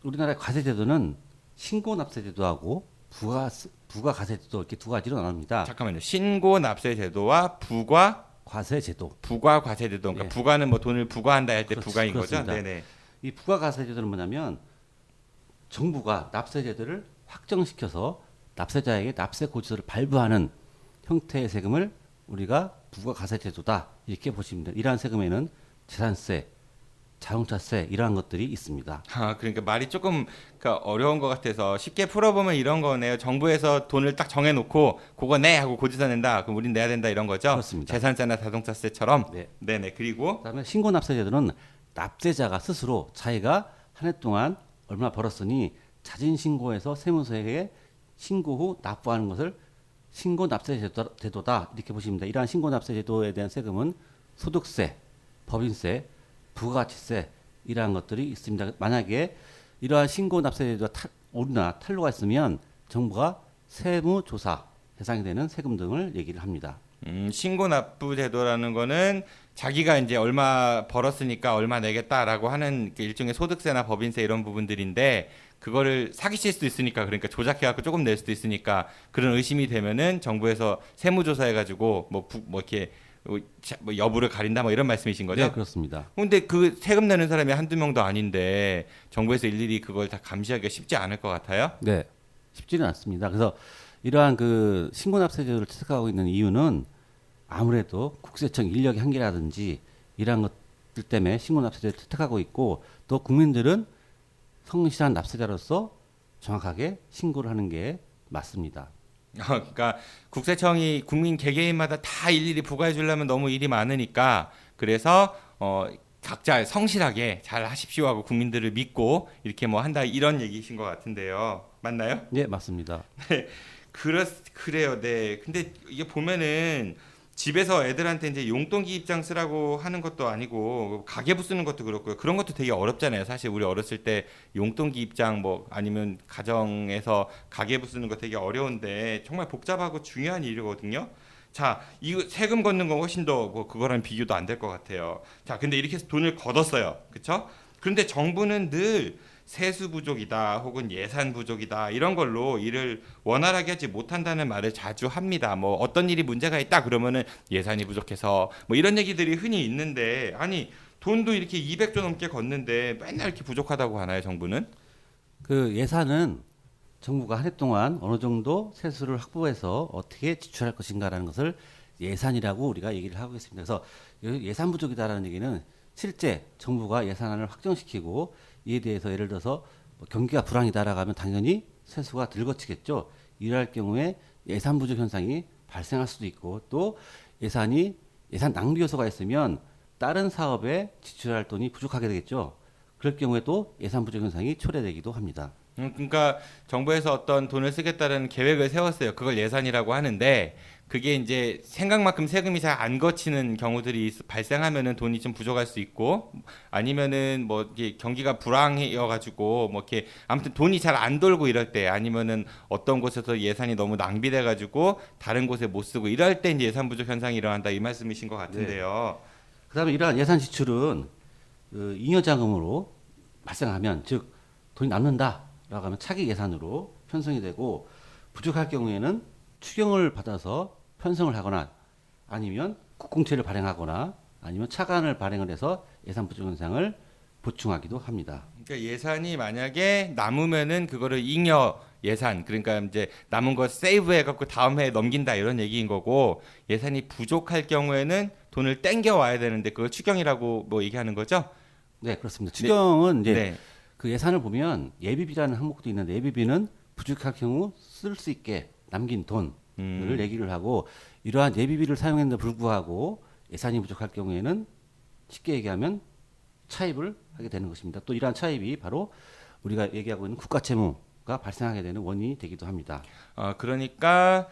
우리나라의 과세제도는 신고납세제도하고 부가가세제도 이렇게 두 가지로 나눕니다. 잠깐만요. 신고납세 제도와 부가과세제도. 그러니까 예. 부가는 뭐 돈을 부과한다 할 때 부가인 그렇습니다. 거죠? 네네. 이 부가가세제도는 뭐냐면 정부가 납세제도를 확정시켜서 납세자에게 납세 고지서를 발부하는 형태의 세금을 우리가 부가가세제도다 이렇게 보시면 돼요. 이러한 세금에는 재산세, 자동차세 이러한 것들이 있습니다. 아, 그러니까 말이 조금 어려운 것 같아서 쉽게 풀어보면 이런 거네요. 정부에서 돈을 딱 정해놓고 그거 내 하고 고지서 낸다. 그럼 우린 내야 된다 이런 거죠? 그렇습니다. 재산세나 자동차세처럼. 네. 네네. 그리고 그다음에 신고납세제도는 납세자가 스스로 자기가 한 해 동안 얼마 벌었으니 자진 신고해서 세무서에게 신고 후 납부하는 것을 신고납세제도다 이렇게 보시면 됩니다. 이러한 신고납세제도에 대한 세금은 소득세, 법인세, 부가가치세 이러한 것들이 있습니다. 만약에 이러한 신고납세제도가 오류나 탈루가 있으면 정부가 세무조사 대상이 되는 세금 등을 얘기를 합니다. 신고납부 제도라는 거는 자기가 이제 얼마 벌었으니까 얼마 내겠다라고 하는 그 일종의 소득세나 법인세 이런 부분들인데 그거를 사기칠 수도 있으니까 그러니까 조작해갖고 조금 낼 수도 있으니까 그런 의심이 되면은 정부에서 세무조사해가지고 뭐 이렇게 뭐 여부를 가린다 뭐 이런 말씀이신 거죠? 네, 그렇습니다. 근데 그 세금 내는 사람이 한두 명도 아닌데 정부에서 일일이 그걸 다 감시하기가 쉽지 않을 것 같아요. 네, 쉽지는 않습니다. 그래서 이러한 그 신고납세제도를 채택하고 있는 이유는 아무래도 국세청 인력의 한계라든지 이러한 것들 때문에 신고납세제를 채택하고 있고 또 국민들은 성실한 납세자로서 정확하게 신고를 하는 게 맞습니다. 그러니까 국세청이 국민 개개인마다 다 일일이 부과해 주려면 너무 일이 많으니까 그래서 각자 성실하게 잘 하십시오 하고 국민들을 믿고 이렇게 뭐 한다 이런 얘기이신 것 같은데요. 맞나요? 네, 맞습니다. 그래요. 네. 근데 이게 보면은 집에서 애들한테 이제 용돈기 입장 쓰라고 하는 것도 아니고 가계부 쓰는 것도 그렇고요. 그런 것도 되게 어렵잖아요. 사실 우리 어렸을 때 용돈기 입장 뭐 아니면 가정에서 가계부 쓰는 거 되게 어려운데 정말 복잡하고 중요한 일이거든요. 자, 이거 세금 걷는 거 훨씬 더 뭐 그거랑 비교도 안 될 것 같아요. 자, 근데 이렇게 해서 돈을 걷었어요. 그렇죠? 그런데 정부는 늘 세수 부족이다 혹은 예산 부족이다 이런 걸로 일을 원활하게 하지 못한다는 말을 자주 합니다. 뭐 어떤 일이 문제가 있다 그러면은 예산이 부족해서 뭐 이런 얘기들이 흔히 있는데 아니 돈도 이렇게 200조 넘게 걷는데 맨날 이렇게 부족하다고 하나요, 정부는? 그 예산은 정부가 한 해 동안 어느 정도 세수를 확보해서 어떻게 지출할 것인가라는 것을 예산이라고 우리가 얘기를 하고 있습니다. 그래서 예산 부족이다라는 얘기는 실제 정부가 예산안을 확정시키고 이에 대해서 예를 들어서 뭐 경기가 불황이다라고 하면 당연히 세수가 들거치겠죠. 이럴 경우에 예산 부족 현상이 발생할 수도 있고 또 예산 낭비 요소가 있으면 다른 사업에 지출할 돈이 부족하게 되겠죠. 그럴 경우에도 예산 부족 현상이 초래되기도 합니다. 그러니까 정부에서 어떤 돈을 쓰겠다는 계획을 세웠어요. 그걸 예산이라고 하는데 그게 이제 생각만큼 세금이 잘 안 거치는 경우들이 발생하면은 돈이 좀 부족할 수 있고 아니면은 뭐 이게 경기가 불황이어 가지고 뭐 이렇게 아무튼 돈이 잘 안 돌고 이럴 때 아니면은 어떤 곳에서 예산이 너무 낭비돼 가지고 다른 곳에 못 쓰고 이럴 때 이제 예산 부족 현상이 일어난다 이 말씀이신 것 같은데요. 그다음에 이러한 예산 지출은 그 잉여자금으로 발생하면 즉 돈이 남는다라고 하면 차기 예산으로 편성이 되고 부족할 경우에는 추경을 받아서 편성을 하거나 아니면 국공채를 발행하거나 아니면 차관을 발행을 해서 예산 부족 현상을 보충하기도 합니다. 그러니까 예산이 만약에 남으면은 그거를 잉여 예산 그러니까 이제 남은 거 세이브해 갖고 다음 해에 넘긴다 이런 얘기인 거고 예산이 부족할 경우에는 돈을 땡겨 와야 되는데 그걸 추경이라고 뭐 얘기하는 거죠? 네, 그렇습니다. 추경은 이제 네. 그 예산을 보면 예비비라는 항목도 있는데 예비비는 부족할 경우 쓸 수 있게 남긴 돈을 얘기를 하고 이러한 예비비를 사용했는데 불구하고 예산이 부족할 경우에는 쉽게 얘기하면 차입을 하게 되는 것입니다. 또 이러한 차입이 바로 우리가 얘기하고 있는 국가채무가 발생하게 되는 원인이 되기도 합니다. 그러니까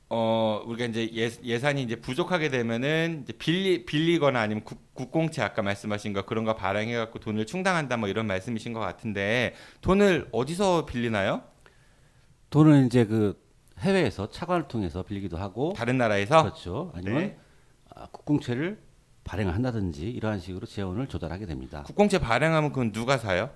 우리가 이제 예산이 이제 부족하게 되면은 이제 빌리거나 아니면 국공채 아까 말씀하신 거 그런 거 발행해 갖고 돈을 충당한다 뭐 이런 말씀이신 것 같은데 돈을 어디서 빌리나요? 돈은 이제 그 해외에서 차관을 통해서 빌리기도 하고 다른 나라에서? 그렇죠. 아니면 네. 국공채를 발행을 한다든지 이러한 식으로 재원을 조달하게 됩니다. 국공채 발행하면 그건 누가 사요?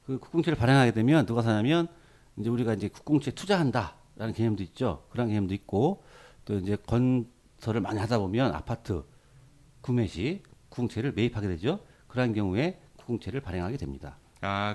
그 국공채를 발행하게 되면 누가 사냐면 이제 우리가 이제 국공채 투자한다라는 개념도 있죠. 그런 개념도 있고 또 이제 건설을 많이 하다 보면 아파트 구매 시 국공채를 매입하게 되죠. 그러한 경우에 국공채를 발행하게 됩니다.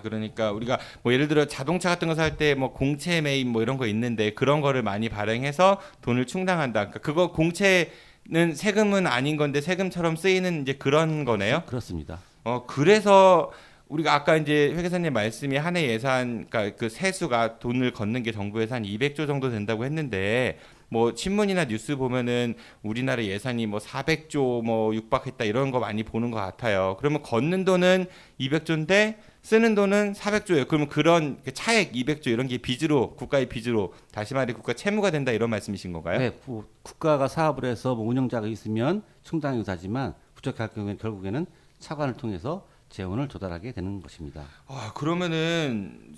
그러니까 우리가 뭐 예를 들어 자동차 같은 거 살 때 뭐 공채 매입 뭐 이런 거 있는데 그런 거를 많이 발행해서 돈을 충당한다. 그러니까 그거 공채는 세금은 아닌 건데 세금처럼 쓰이는 이제 그런 거네요. 그렇습니다. 그래서 우리가 아까 이제 회 계사님 말씀이 한 해 예산, 그러니까 그 세수가 돈을 걷는 게 정부에서 한 200조 정도 된다고 했는데 뭐 신문이나 뉴스 보면은 우리나라 예산이 뭐 400조 뭐 육박했다 이런 거 많이 보는 것 같아요. 그러면 걷는 돈은 200조인데 쓰는 돈은 400조예요. 그러면 그런 차액 200조 이런 게 빚으로 국가의 빚으로 다시 말해 국가 채무가 된다 이런 말씀이신 건가요? 네, 국가가 사업을 해서 뭐 운영자가 있으면 충당이 유사지만 부족할 경우에 결국에는 차관을 통해서 재원을 조달하게 되는 것입니다. 그러면은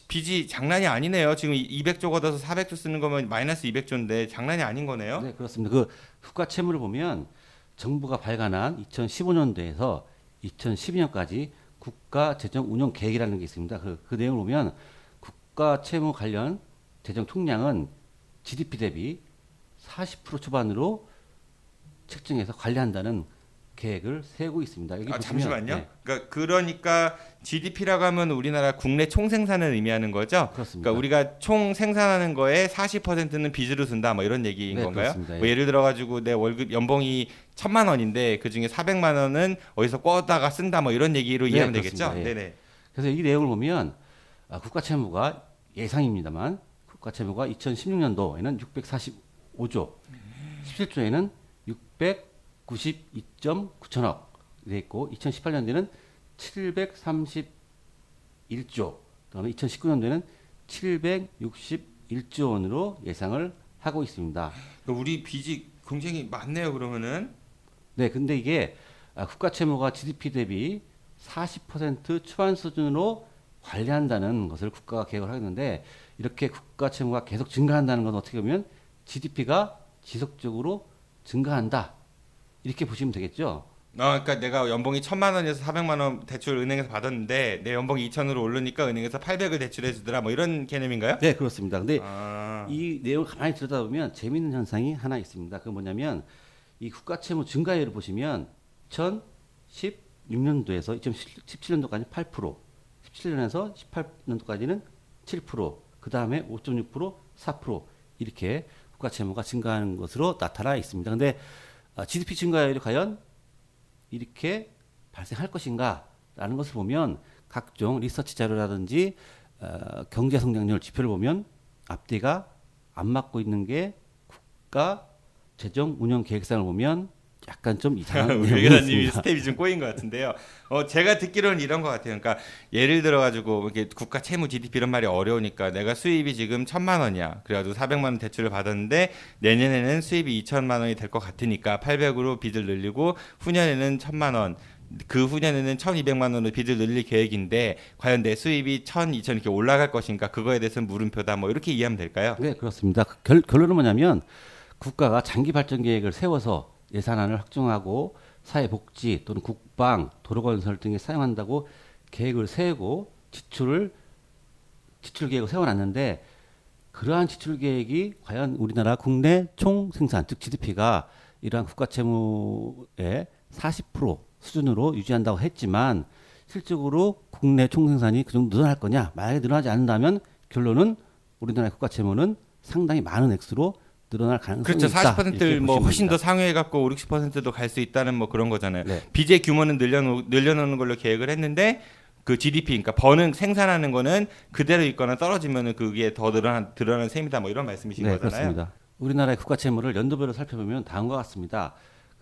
빚이 장난이 아니네요. 지금 200조 걷어서 400조 쓰는 거면 마이너스 200조인데 장난이 아닌 거네요. 네, 그렇습니다. 그 국가 채무를 보면 정부가 발간한 2015년도에서 2012년까지 국가 재정 운영 계획이라는 게 있습니다. 그 내용을 보면 국가 채무 관련 재정 총량은 GDP 대비 40% 초반으로 책정해서 관리한다는 계획을 세우고 있습니다. 여기 보시면, 잠시만요. 네, 그러니까 GDP라고 하면 우리나라 국내 총생산을 의미하는 거죠. 그렇습니다. 그러니까 우리가 총 생산하는 거에 40%는 빚으로 쓴다 뭐 이런 얘기인 네, 건가요? 그렇습니다. 뭐 예를 들어 가지고 내 월급 연봉이 1,000만 원인데 그중에 400만 원은 어디서 꿔다가 쓴다 뭐 이런 얘기로 네, 이해하면 그렇습니다. 되겠죠? 예. 네네. 그래서 이 내용을 보면 국가채무가 예상입니다만 국가채무가 2016년도에는 645조, 17조에는 692.9천억 돼 있고 2018년도에는 731조, 그다음에 2019년도에는 761조 원으로 예상을 하고 있습니다. 그러니까 우리 빚이 굉장히 많네요. 그러면은 네, 근데 이게 국가채무가 GDP 대비 40% 초반 수준으로 관리한다는 것을 국가가 계획을 하겠는데 이렇게 국가채무가 계속 증가한다는 건 어떻게 보면 GDP가 지속적으로 증가한다 이렇게 보시면 되겠죠. 그러니까 내가 연봉이 1,000만 원에서 400만 원 대출 은행에서 받았는데 내 연봉이 2,000으로 오르니까 은행에서 800을 대출해 주더라 뭐 이런 개념인가요? 네, 그렇습니다. 근데 아. 이 내용을 가만히 들여다보면 재미있는 현상이 하나 있습니다. 그건 뭐냐면 이 국가채무 증가율을 보시면 2016년도에서 2017년도까지 8%, 17년에서 18년도까지는 7%, 그 다음에 5.6%, 4% 이렇게 국가채무가 증가하는 것으로 나타나 있습니다. 근데 GDP 증가율이 과연 이렇게 발생할 것인가라는 것을 보면 각종 리서치 자료라든지 경제 성장률 지표를 보면 앞뒤가 안 맞고 있는 게 국가 재정 운영 계획상을 보면 약간 좀 이상한 우리 내용이 회장님이 있습니다. 스텝이 좀 꼬인 것 같은데요. 제가 듣기로는 이런 것 같아요. 그러니까 예를 들어 가지고 이렇게 국가 채무 GDP 이런 말이 어려우니까 내가 수입이 지금 1,000만 원이야. 그래가지고 400만 원 대출을 받았는데 내년에는 수입이 2,000만 원이 될 것 같으니까 800으로 빚을 늘리고 후년에는 1,000만 원. 그 후년에는 1,200만 원으로 빚을 늘릴 계획인데 과연 내 수입이 1,000, 2,000 이렇게 올라갈 것인가 그거에 대해서는 물음표다. 뭐 이렇게 이해하면 될까요? 네, 그렇습니다. 결론은 뭐냐면 국가가 장기 발전 계획을 세워서 예산안을 확정하고 사회복지 또는 국방, 도로건설 등에 사용한다고 계획을 세우고 지출 계획을 세워놨는데 그러한 지출 계획이 과연 우리나라 국내 총 생산 즉 GDP가 이러한 국가 채무의 40% 수준으로 유지한다고 했지만 실질적으로 국내 총 생산이 그 정도 늘어날 거냐? 만약에 늘어나지 않는다면 결론은 우리나라의 국가 채무는 상당히 많은 액수로 늘어날 가능성이 그렇죠. 있다. 40%를 뭐 훨씬 더 상회해 갖고 5, 60%도 갈 수 있다는 뭐 그런 거잖아요. 네. 빚의 규모는 늘려놓는 걸로 계획을 했는데 그 GDP 그러니까 버는 생산하는 거는 그대로 있거나 떨어지면은 그게 더 늘어난 셈이다 뭐 이런 말씀이신 네, 거잖아요. 그렇습니다. 우리나라의 국가 채무를 연도별로 살펴보면 다음과 같습니다.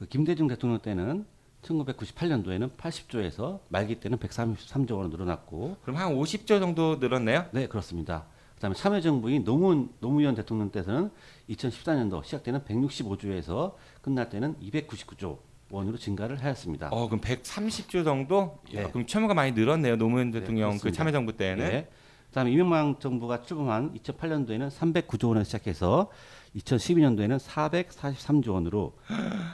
김대중 대통령 때는 1998년도에는 80조에서 말기 때는 133조 원으로 늘어났고 그럼 한 50조 정도 늘었네요. 네, 그렇습니다. 그다음에 참여정부인 노무현 대통령 때는 2014년도 시작 때는 165조에서 끝날 때는 299조 원으로 증가를 하였습니다. 그럼 130조 정도? 네. 그럼 채무가 많이 늘었네요. 노무현 네, 대통령 그 그렇습니다. 참여정부 때는. 네. 그다음에 이명박 정부가 출범한 2008년도에는 309조 원에서 시작해서 2012년도에는 443조 원으로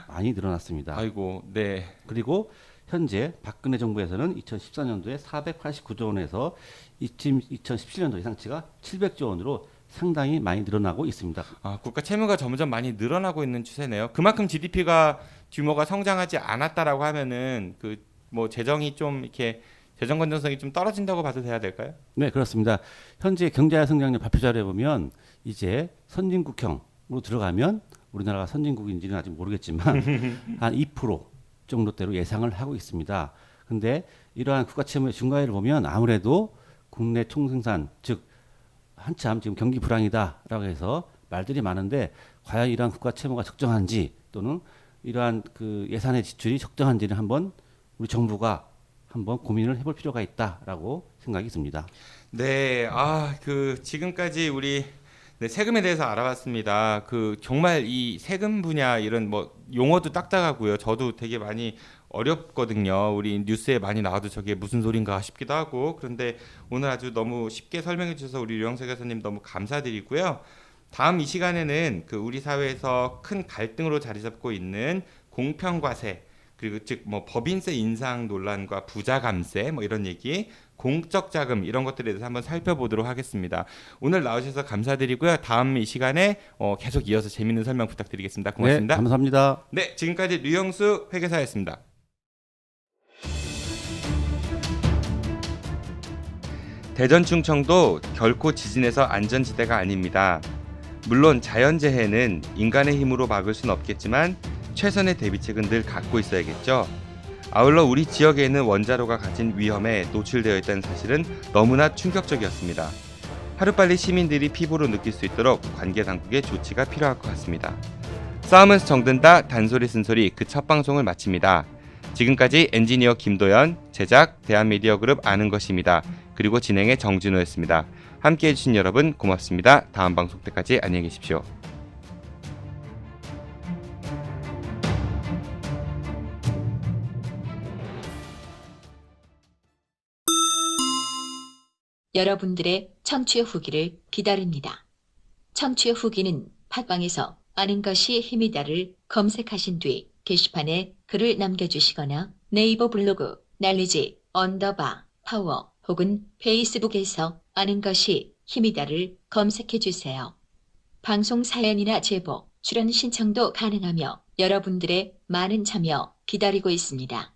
많이 늘어났습니다. 아이고, 네. 그리고 현재 박근혜 정부에서는 2014년도에 489조 원에서 2017년도 예상치가 700조 원으로 상당히 많이 늘어나고 있습니다. 국가 채무가 점점 많이 늘어나고 있는 추세네요. 그만큼 GDP가 규모가 성장하지 않았다라고 하면은 그 뭐 재정이 좀 이렇게 재정 건전성이 좀 떨어진다고 봐도 돼야 될까요? 네, 그렇습니다. 현재 경제 성장률 발표 자료에 보면 이제 선진국형으로 들어가면 우리나라가 선진국인지는 아직 모르겠지만 한 2% 정도대로 예상을 하고 있습니다. 근데 이러한 국가 채무의 증가율을 보면 아무래도 국내 총생산 즉 한참 지금 경기 불황이다라고 해서 말들이 많은데 과연 이러한 국가 채무가 적정한지 또는 이러한 그 예산의 지출이 적정한지는 한번 우리 정부가 한번 고민을 해볼 필요가 있다라고 생각이 듭니다. 네, 그 지금까지 우리 세금에 대해서 알아봤습니다. 그 정말 이 세금 분야 이런 뭐 용어도 딱딱하고요. 저도 되게 많이 어렵거든요. 우리 뉴스에 많이 나와도 저게 무슨 소린가 싶기도 하고 그런데 오늘 아주 너무 쉽게 설명해 주셔서 우리 류영석 교수님 너무 감사드리고요. 다음 이 시간에는 그 우리 사회에서 큰 갈등으로 자리 잡고 있는 공평과세 그리고 즉 뭐 법인세 인상 논란과 부자 감세 뭐 이런 얘기, 공적 자금 이런 것들에 대해서 한번 살펴보도록 하겠습니다. 오늘 나오셔서 감사드리고요. 다음 이 시간에 계속 이어서 재밌는 설명 부탁드리겠습니다. 고맙습니다. 네, 감사합니다. 네, 지금까지 류영수 회계사였습니다. 대전 충청도 결코 지진에서 안전지대가 아닙니다. 물론 자연재해는 인간의 힘으로 막을 수는 없겠지만 최선의 대비책은 늘 갖고 있어야겠죠. 아울러 우리 지역에 있는 원자로가 가진 위험에 노출되어 있다는 사실은 너무나 충격적이었습니다. 하루빨리 시민들이 피부로 느낄 수 있도록 관계 당국의 조치가 필요할 것 같습니다. 싸움은 정든다 단소리 쓴소리 그 첫 방송을 마칩니다. 지금까지 엔지니어 김도연, 제작 대한미디어그룹 아는 것입니다. 그리고 진행의 정진호였습니다. 함께해 주신 여러분 고맙습니다. 다음 방송 때까지 안녕히 계십시오. 여러분들의 청취 후기를 기다립니다. 청취 후기는 팟빵에서 아는 것이 힘이다를 검색하신 뒤 게시판에 글을 남겨주시거나 네이버 블로그 날리지 _파워 혹은 페이스북에서 아는 것이 힘이다를 검색해 주세요. 방송 사연이나 제보, 출연 신청도 가능하며 여러분들의 많은 참여 기다리고 있습니다.